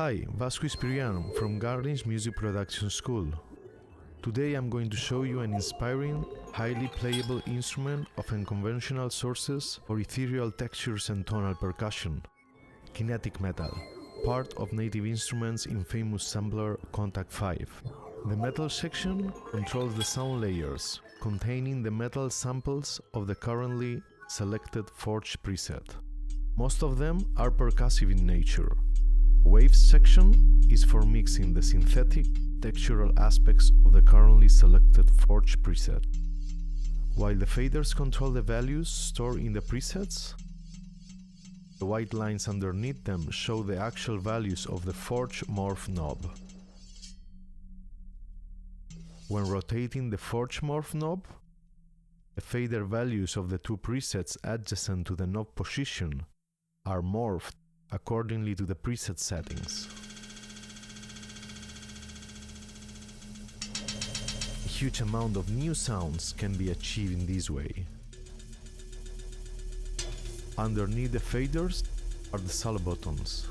Hi, Vasco Espiriano from Garnish Music Production School. Today I'm going to show you an inspiring, highly playable instrument of unconventional sources for ethereal textures and tonal percussion. KINETIC METAL, part of Native Instruments' infamous sampler Kontakt 5. The metal section controls the sound layers, containing the metal samples of the currently selected Forge preset. Most of them are percussive in nature. The Waves section is for mixing the synthetic, textural aspects of the currently selected Forge preset. While the faders control the values stored in the presets, the white lines underneath them show the actual values of the Forge Morph knob. When rotating the Forge Morph knob, the fader values of the two presets adjacent to the knob position are morphed accordingly to the preset settings. A huge amount of new sounds can be achieved in this way. Underneath the faders are the solo buttons.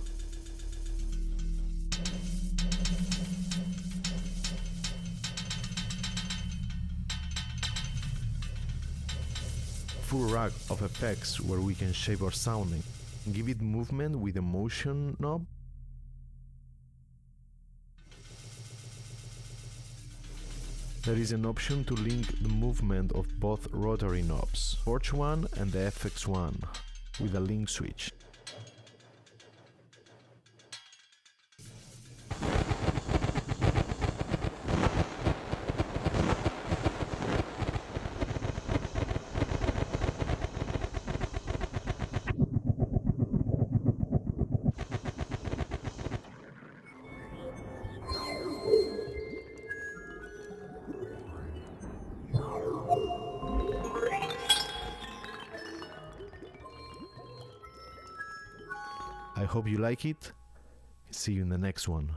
Full rack of effects where we can shape our sounding. Give it movement with the motion knob. There is an option to link the movement of both rotary knobs, Forge 1 and the FX 1, with a link switch. I hope you like it. See you in the next one.